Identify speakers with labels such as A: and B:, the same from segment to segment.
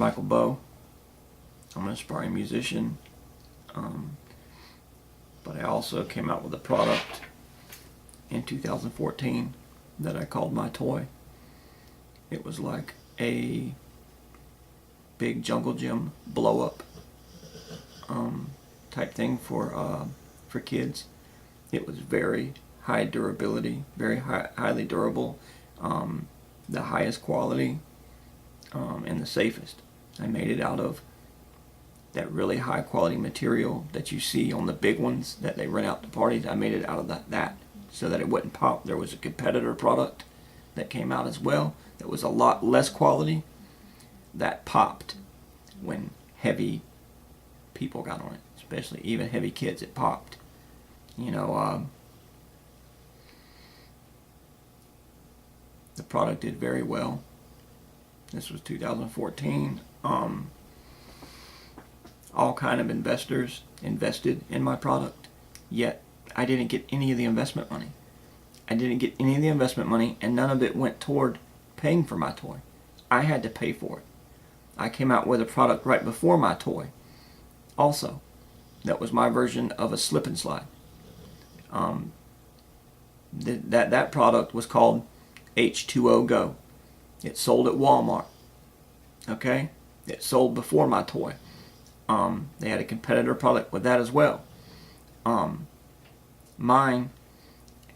A: Michael Bowe. I'm an aspiring musician, but I also came out with a product in 2014 that I called My Toy. It was like a big jungle gym blow up type thing for kids. It was very high durability, very highly durable, the highest quality, and the safest. I made it out of that really high quality material that you see on the big ones that they rent out to parties. I made it out of that so that it wouldn't pop. There was a competitor product that came out as well that was a lot less quality that popped when heavy people got on it, especially even heavy kids. It popped. You know, the product did very well. This was 2014. All kind of investors invested in my product, yet I didn't get any of the investment money. I didn't get any of the investment money, and none of it went toward paying for My Toy. I had to pay for it. I came out with a product right before My Toy also. That was my version of a slip and slide. That product was called H2O Go. It sold at Walmart. Okay? It sold before My Toy. They had a competitor product with that as well. Mine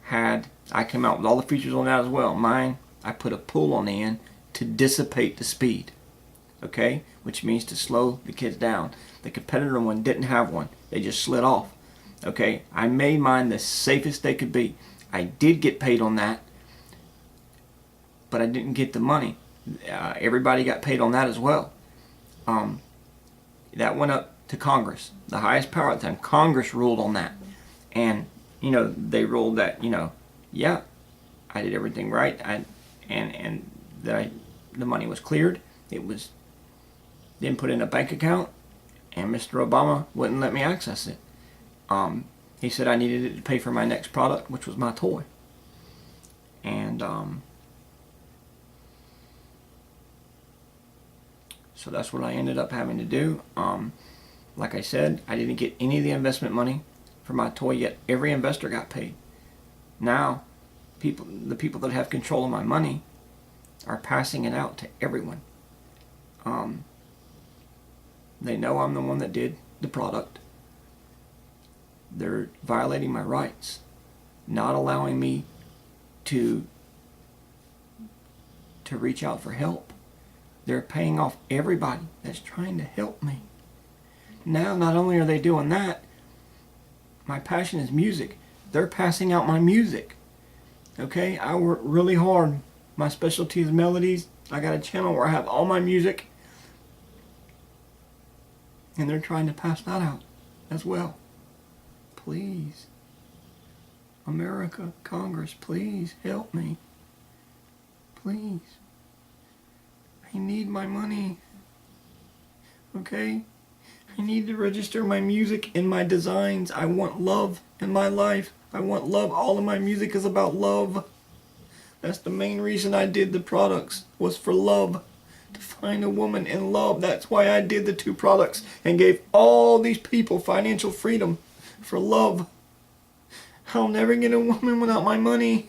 A: had, I came out with all the features on that as well. Mine, I put a pull on the end to dissipate the speed. Okay? Which means to slow the kids down. The competitor one didn't have one. They just slid off. Okay? I made mine the safest they could be. I did get paid on that, but I didn't get the money. Everybody got paid on that as well. That went up to Congress, the highest power at the time. Congress ruled on that. And, you know, they ruled that, you know, yeah, I did everything right. And that the money was cleared. It was then put in a bank account, and Mr. Obama wouldn't let me access it. He said I needed it to pay for my next product, which was My Toy. And so that's what I ended up having to do. Like I said, I didn't get any of the investment money for My Toy, yet every investor got paid. Now, the people that have control of my money are passing it out to everyone. They know I'm the one that did the product. They're violating my rights, not allowing me to reach out for help. They're paying off everybody that's trying to help me. Now, not only are they doing that, my passion is music. They're passing out my music. Okay, I work really hard. My specialty is melodies. I got a channel where I have all my music. And they're trying to pass that out as well. Please. America, Congress, please help me. Please. I need my money. Okay? I need to register my music and my designs. I want love in my life. I want love. All of my music is about love. That's the main reason I did the products, was for love. To find a woman in love. That's why I did the 2 products and gave all these people financial freedom for love. I'll never get a woman without my money.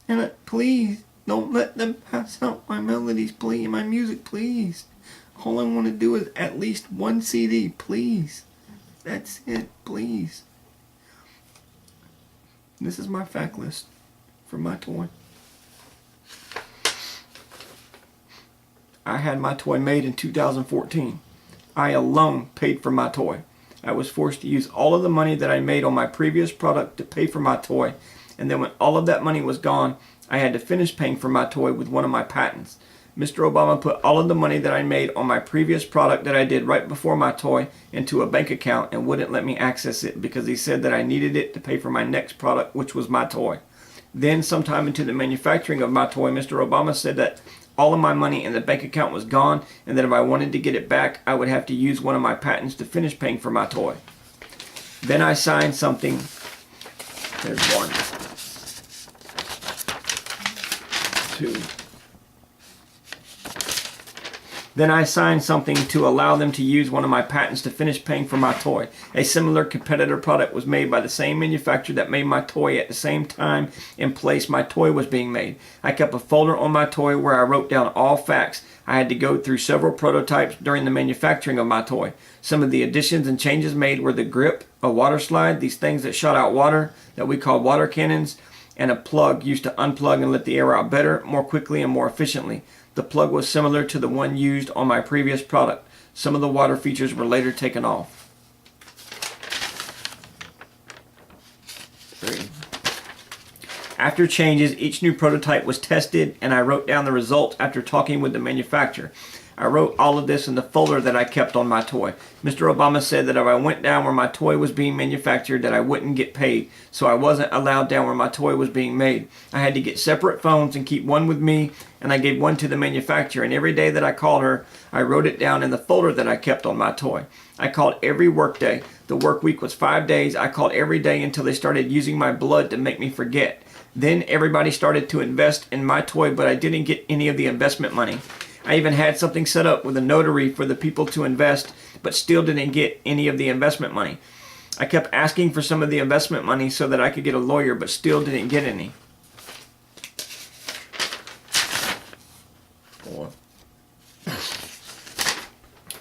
A: And please, don't let them pass out my melodies, please, my music, please. All I want to do is at least 1 CD, please. That's it, please. This is my fact list for My Toy. I had My Toy made in 2014. I alone paid for My Toy. I was forced to use all of the money that I made on my previous product to pay for My Toy. And then when all of that money was gone, I had to finish paying for My Toy with one of my patents. Mr. Obama put all of the money that I made on my previous product that I did right before My Toy into a bank account and wouldn't let me access it because he said that I needed it to pay for my next product, which was My Toy. Then sometime into the manufacturing of My Toy, Mr. Obama said that all of my money in the bank account was gone, and that if I wanted to get it back, I would have to use one of my patents to finish paying for My Toy. Then I signed something. There's 1, 2, Then I signed something to allow them to use one of my patents to finish paying for my toy. A similar competitor product was made by the same manufacturer that made my toy at the same time and place my toy was being made. I kept a folder on my toy where I wrote down all facts. I had to go through several prototypes during the manufacturing of my toy. Some of the additions and changes made were the grip, a water slide, these things that shot out water that we call water cannons, and a plug used to unplug and let the air out better, more quickly, and more efficiently. The plug was similar to the one used on my previous product. Some of the water features were later taken off. 3. After changes, each new prototype was tested, and I wrote down the results after talking with the manufacturer. I wrote all of this in the folder that I kept on my toy. Mr. Obama said that if I went down where my toy was being manufactured, that I wouldn't get paid, so I wasn't allowed down where my toy was being made. I had to get separate phones and keep one with me, and I gave one to the manufacturer, and every day that I called her, I wrote it down in the folder that I kept on my toy. I called every work day. The work week was 5 days. I called every day until they started using my blood to make me forget. Then everybody started to invest in my toy, but I didn't get any of the investment money. I even had something set up with a notary for the people to invest, but still didn't get any of the investment money. I kept asking for some of the investment money so that I could get a lawyer, but still didn't get any. 4.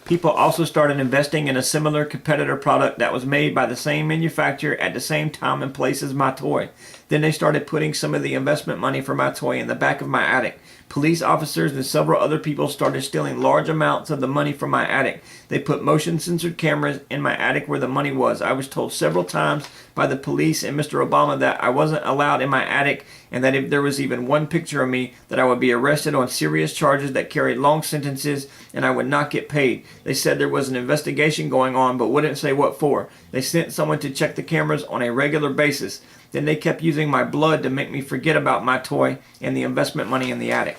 A: People also started investing in a similar competitor product that was made by the same manufacturer at the same time and place as my toy. Then they started putting some of the investment money for my toy in the back of my attic. Police officers and several other people started stealing large amounts of the money from my attic. They put motion censored cameras in my attic where the money was. I was told several times by the police and Mr. Obama that I wasn't allowed in my attic, and that if there was even one picture of me, that I would be arrested on serious charges that carried long sentences and I would not get paid. They said there was an investigation going on but wouldn't say what for. They sent someone to check the cameras on a regular basis. Then they kept using my blood to make me forget about my toy and the investment money in the attic.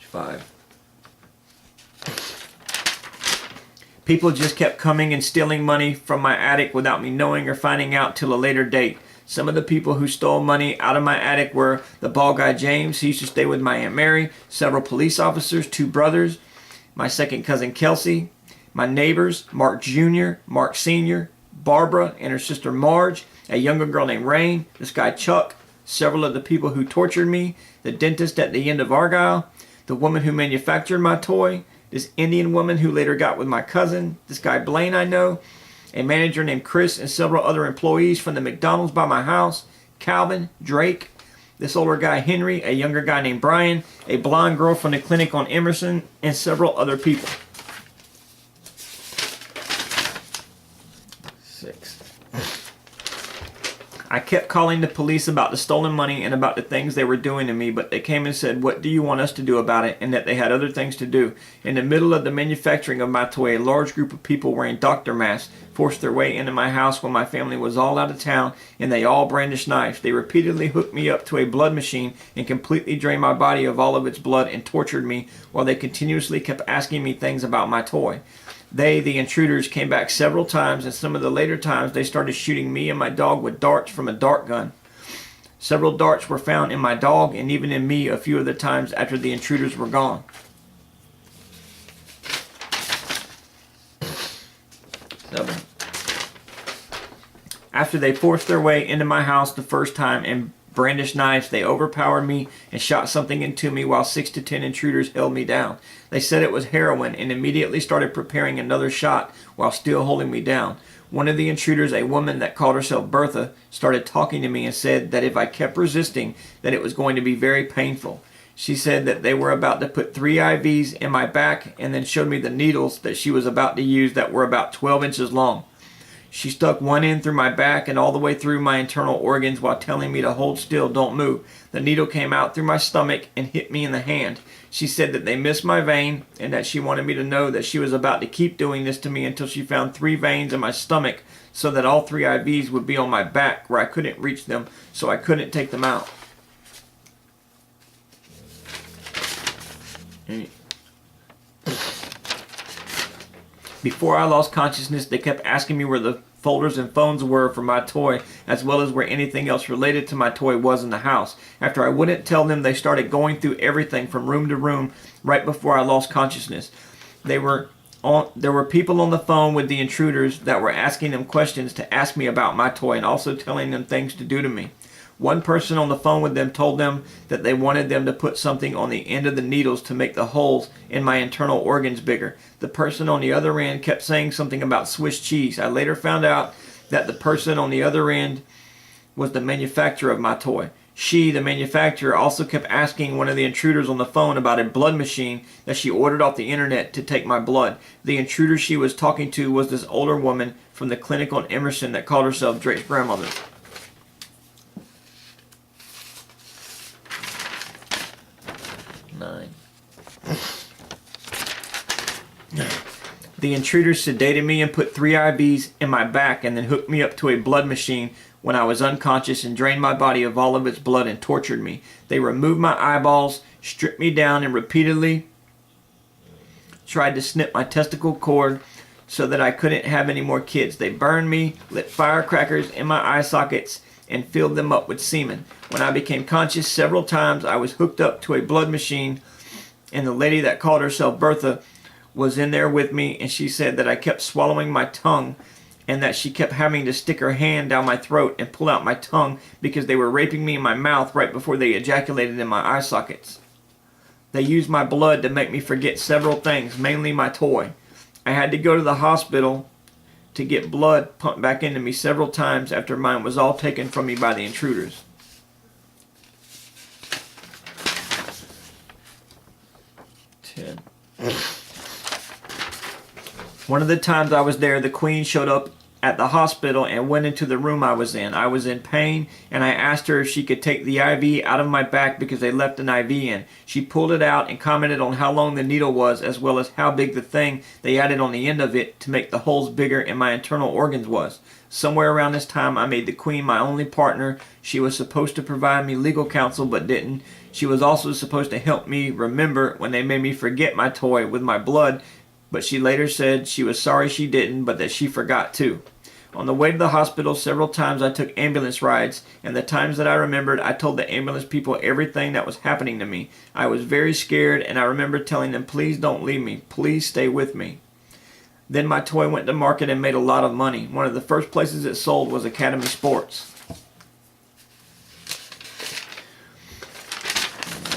A: 5. People just kept coming and stealing money from my attic without me knowing or finding out till a later date. Some of the people who stole money out of my attic were the bald guy James, who used to stay with my Aunt Mary, several police officers, 2 brothers, my second cousin Kelsey, my neighbors, Mark Jr., Mark Sr., Barbara and her sister Marge, a younger girl named Rain, this guy Chuck, several of the people who tortured me, the dentist at the end of Argyle, the woman who manufactured my toy, this Indian woman who later got with my cousin, this guy Blaine I know, a manager named Chris, and several other employees from the McDonald's by my house, Calvin, Drake, this older guy Henry, a younger guy named Brian, a blonde girl from the clinic on Emerson, and several other people. 6. I kept calling the police about the stolen money and about the things they were doing to me, but they came and said, "What do you want us to do about it?" and that they had other things to do. In the middle of the manufacturing of my toy, a large group of people wearing doctor masks forced their way into my house when my family was all out of town, and they all brandished knives. They repeatedly hooked me up to a blood machine and completely drained my body of all of its blood and tortured me while they continuously kept asking me things about my toy. They, the intruders, came back several times, and some of the later times they started shooting me and my dog with darts from a dart gun. Several darts were found in my dog and even in me a few of the times after the intruders were gone. 7. After they forced their way into my house the first time and brandished knives, they overpowered me and shot something into me while 6 to 10 intruders held me down. They said it was heroin and immediately started preparing another shot while still holding me down. One of the intruders, a woman that called herself Bertha, started talking to me and said that if I kept resisting, that it was going to be very painful. She said that they were about to put 3 IVs in my back and then showed me the needles that she was about to use that were about 12 inches long. She stuck one in through my back and all the way through my internal organs while telling me to hold still, don't move. The needle came out through my stomach and hit me in the hand. She said that they missed my vein and that she wanted me to know that she was about to keep doing this to me until she found 3 veins in my stomach so that all 3 IVs would be on my back where I couldn't reach them, so I couldn't take them out. Before I lost consciousness, they kept asking me where the folders and phones were for my toy, as well as where anything else related to my toy was in the house. After I wouldn't tell them, they started going through everything from room to room right before I lost consciousness. There were people on the phone with the intruders that were asking them questions to ask me about my toy and also telling them things to do to me. One person on the phone with them told them that they wanted them to put something on the end of the needles to make the holes in my internal organs bigger. The person on the other end kept saying something about Swiss cheese. I later found out that the person on the other end was the manufacturer of my toy. She, the manufacturer, also kept asking one of the intruders on the phone about a blood machine that she ordered off the internet to take my blood. The intruder she was talking to was this older woman from the clinic on Emerson that called herself Drake's grandmother. 9. The intruders sedated me and put 3 IVs in my back and then hooked me up to a blood machine when I was unconscious and drained my body of all of its blood and tortured me. They removed my eyeballs, stripped me down, and repeatedly tried to snip my testicle cord so that I couldn't have any more kids. They burned me, lit firecrackers in my eye sockets, and filled them up with semen. When I became conscious several times, I was hooked up to a blood machine, and the lady that called herself Bertha was in there with me, and she said that I kept swallowing my tongue and that she kept having to stick her hand down my throat and pull out my tongue because they were raping me in my mouth right before they ejaculated in my eye sockets. They used my blood to make me forget several things, mainly my toy. I had to go to the hospital to get blood pumped back into me several times after mine was all taken from me by the intruders. 10. One of the times I was there, the Queen showed up at the hospital and went into the room I was in. I was in pain, and I asked her if she could take the IV out of my back because they left an IV in. She pulled it out and commented on how long the needle was, as well as how big the thing they added on the end of it to make the holes bigger in my internal organs was. Somewhere around this time, I made the Queen my only partner. She was supposed to provide me legal counsel, but didn't. She was also supposed to help me remember when they made me forget my toy with my blood, but she later said she was sorry she didn't, but that she forgot too. On the way to the hospital, several times I took ambulance rides, and the times that I remembered, I told the ambulance people everything that was happening to me. I was very scared, and I remember telling them, please don't leave me. Please stay with me. Then my toy went to market and made a lot of money. One of the first places it sold was Academy Sports.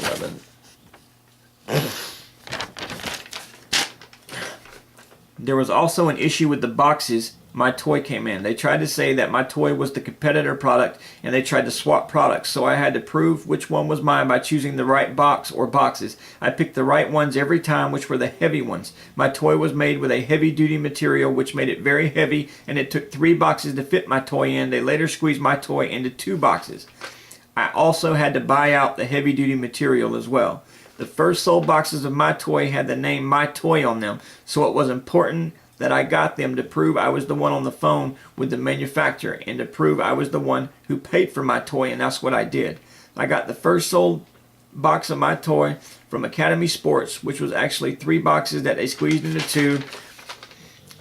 A: 11. There was also an issue with the boxes my toy came in. They tried to say that my toy was the competitor product, and they tried to swap products, so I had to prove which one was mine by choosing the right box or boxes. I picked the right ones every time, which were the heavy ones. My toy was made with a heavy-duty material, which made it very heavy, and it took 3 boxes to fit my toy in. They later squeezed my toy into 2 boxes. I also had to buy out the heavy-duty material as well. The first sold boxes of my toy had the name My Toy on them, so it was important that I got them to prove I was the one on the phone with the manufacturer and to prove I was the one who paid for my toy, and that's what I did. I got the first sold box of my toy from Academy Sports, which was actually 3 boxes that they squeezed into 2.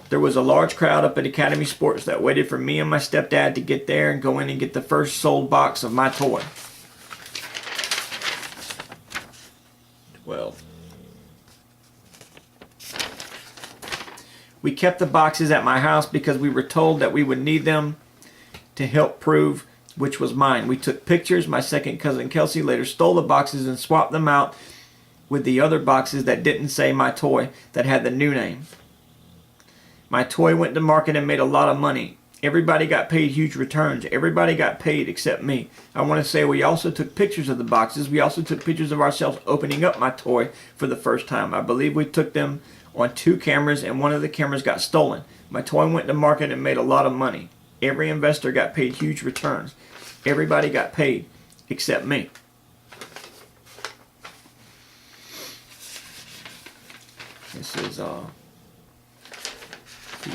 A: There was a large crowd up at Academy Sports that waited for me and my stepdad to get there and go in and get the first sold box of my toy. 12. We kept the boxes at my house because we were told that we would need them to help prove which was mine. We took pictures. My second cousin Kelsey later stole the boxes and swapped them out with the other boxes that didn't say My Toy, that had the new name. My toy went to market and made a lot of money. Everybody got paid huge returns. Everybody got paid except me. I want to say we also took pictures of the boxes. We also took pictures of ourselves opening up my toy for the first time. I believe we took them on 2 cameras, and one of the cameras got stolen. My toy went to market and made a lot of money. Every investor got paid huge returns. Everybody got paid except me. This is the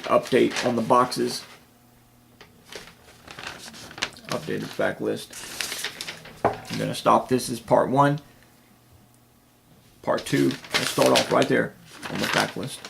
A: update on the boxes. Updated fact list. I'm going to stop this as part 1. Part 2, let's start off right there on the fact list.